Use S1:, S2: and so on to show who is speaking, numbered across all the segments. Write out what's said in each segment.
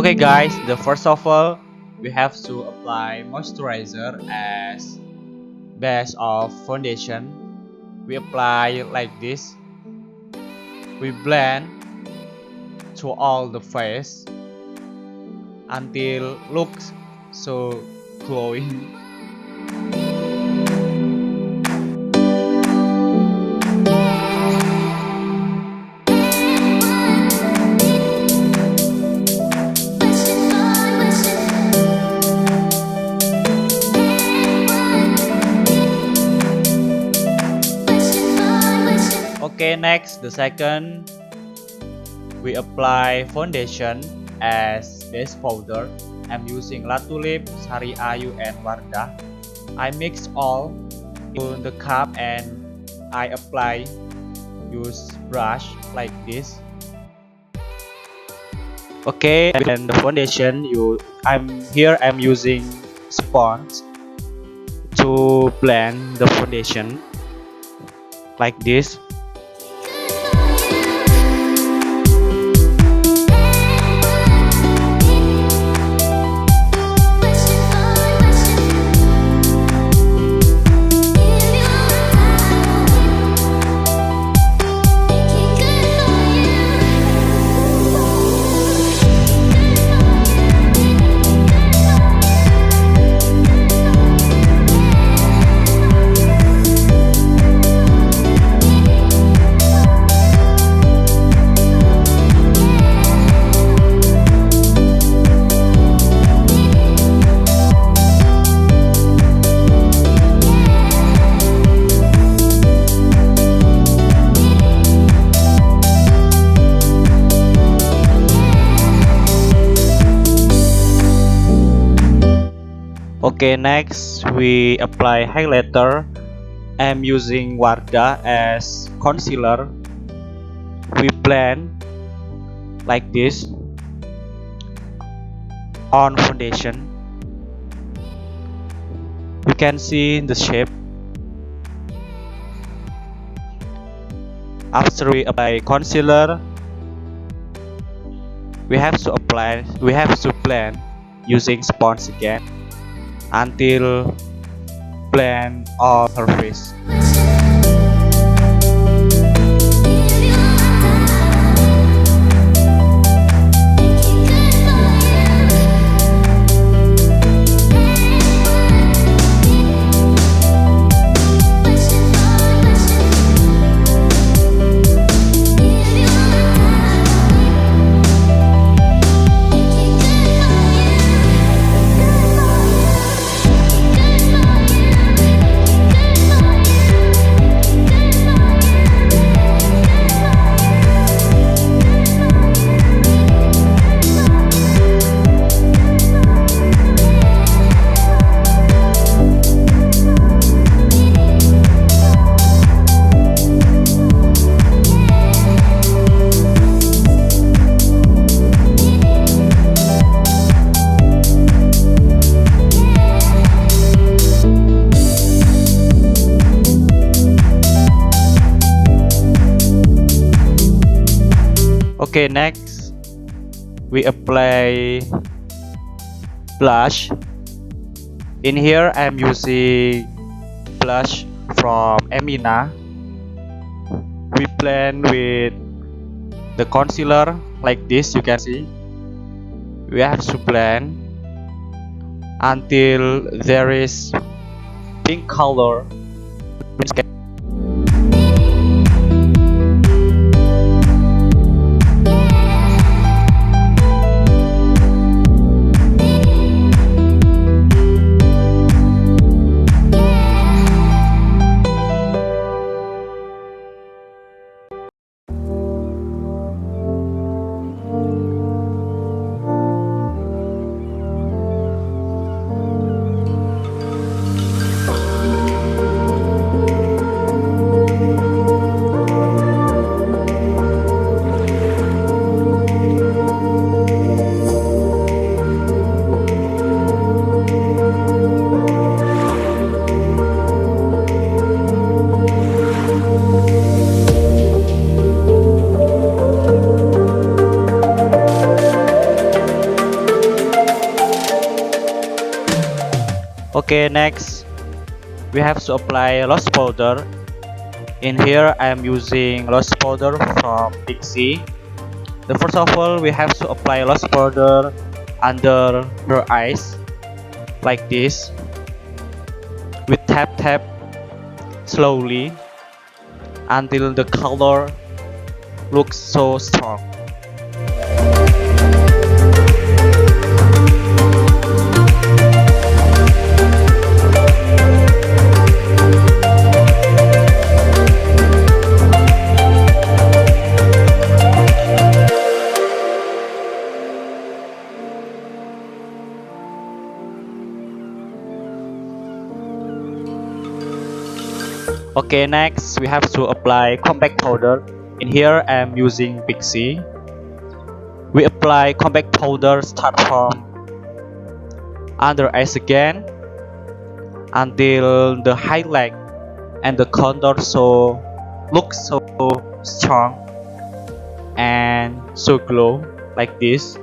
S1: Okay guys, the first of all, we have to apply moisturizer as base of foundation. We apply like this. We blend to all the face until looks so glowing. Okay, next, the second, we apply foundation as base powder. I'm using Latulip, Sari Ayu, and Wardah. I mix all in the cup and I apply use brush like this. Okay, and the foundation I'm using sponge to blend the foundation like this. Okay, next we apply highlighter. I'm using Wardah as concealer. We blend like this on foundation. You can see the shape. After we apply concealer, we have to blend using sponge again until blend all her face. Okay, next we apply blush. In here I'm using blush from Emina. We blend with the concealer like this. You can see we have to blend until there is pink color. Okay, next we have to apply loss powder. In here I am using loss powder from Pixie. The first of all, we have to apply loss powder under her eyes like this. We tap slowly until the color looks so strong. Okay, next we have to apply compact powder. In here I am using Pixie. We apply compact powder start from under eyes again until the highlight and the contour so look so strong and so glow like this.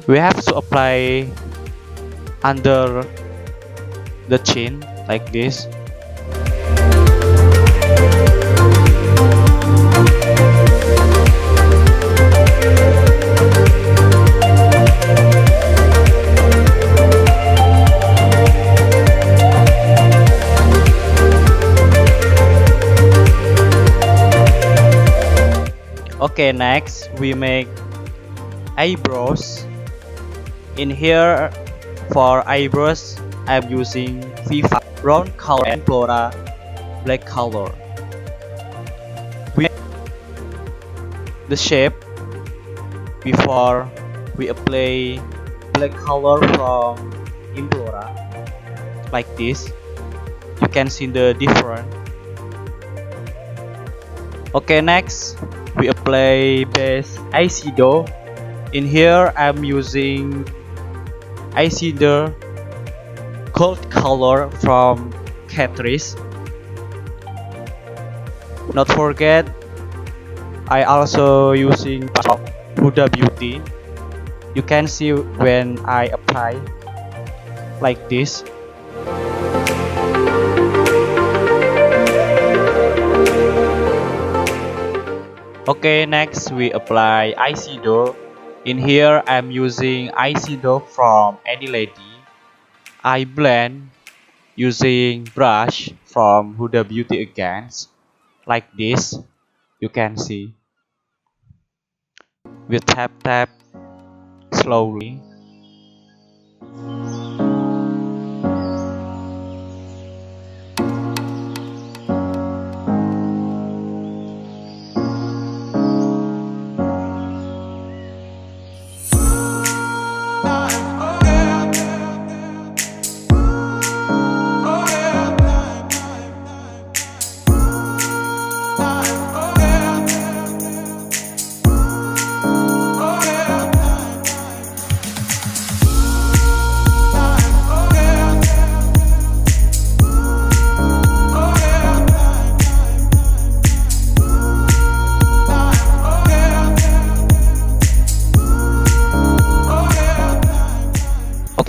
S1: We have to apply under the chin like this. Okay, next we make eyebrows. In here for eyebrows I'm using Viva brown color and Flora black color. We make the shape before we apply black color from Implora like this. You can see the difference. Okay, next we apply base eyeshadow. In here I'm using eyeshadow gold color from Catrice. Not forget I also using Huda Beauty. You can see when I apply like this. Okay, next we apply eyeshadow. In here I'm using eyeshadow from Any Lady. I blend using brush from Huda Beauty again like this. You can see. We tap slowly.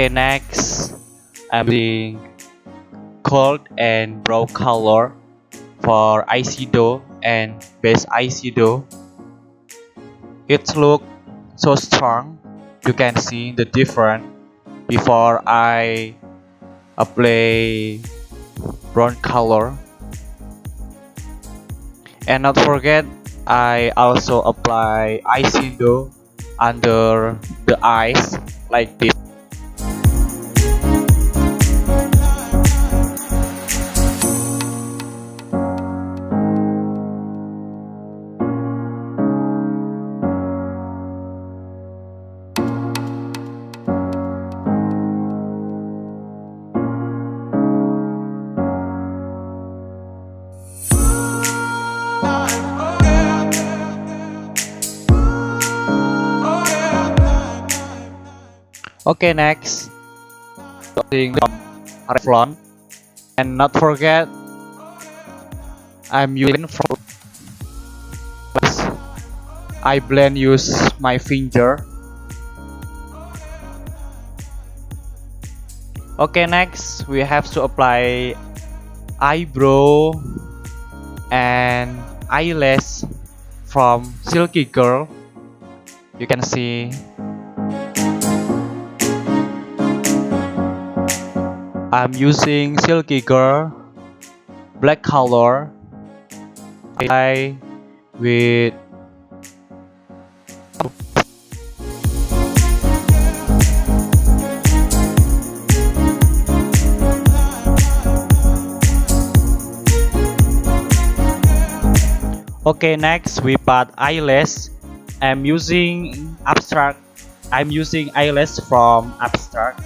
S1: Okay, next I'm using gold and brown color for eyeshadow and base eyeshadow. It looks so strong. You can see the difference before I apply brown color. And not forget I also apply eyeshadow under the eyes like this. Okay, next using Revlon, and not forget I'm using from I blend use my finger Okay, next we have to apply eyebrow and eyelash from Silky Girl. You can see I'm using Silky Girl black color. I with Okay, next we put eyelash. I'm using abstract. I'm using eyelash from abstract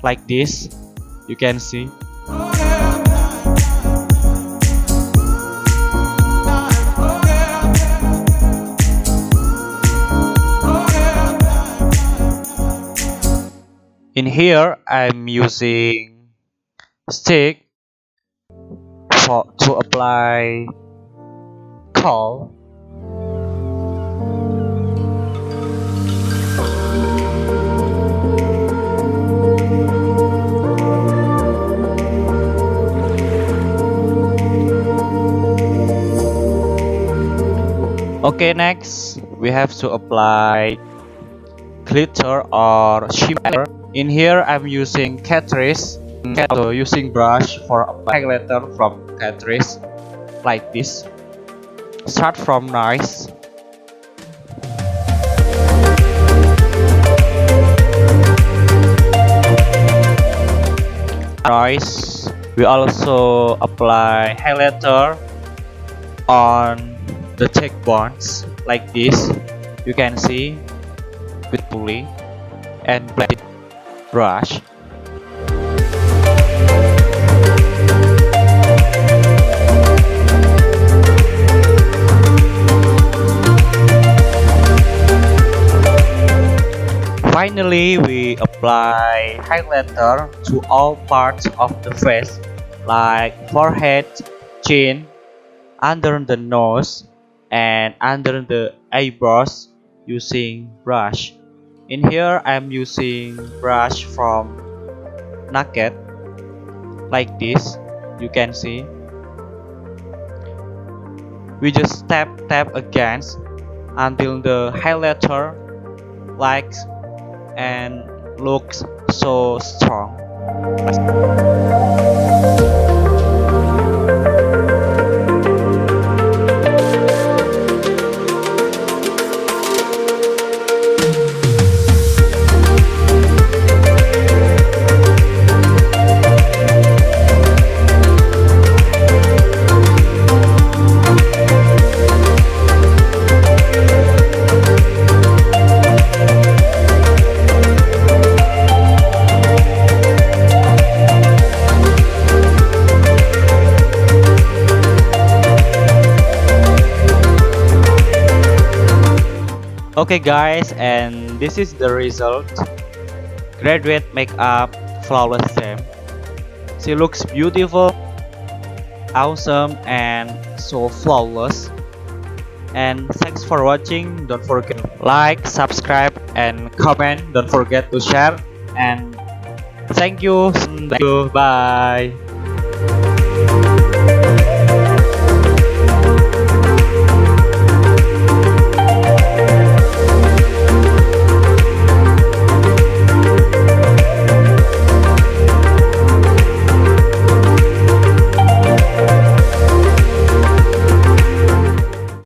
S1: like this. You can see. In here, I'm using stick to apply kohl. Okay, next we have to apply glitter or shimmer. In here, I'm using Catrice. So using brush for applying glitter from Catrice like this. Start from nice. Nice. We also apply highlighter on the cheekbones like this. You can see with pulley and blade brush. Finally, we apply highlighter to all parts of the face, like forehead, chin, under the nose, and under the eyebrows using brush. In here, I'm using brush from Naked, like this. You can see. We just tap against until the highlighter likes and looks so strong. Okay guys, and this is the result. Graduate makeup flawless gem. She looks beautiful, awesome, and so flawless. And thanks for watching. Don't forget to like, subscribe, and comment. Don't forget to share. And thank you. Bye.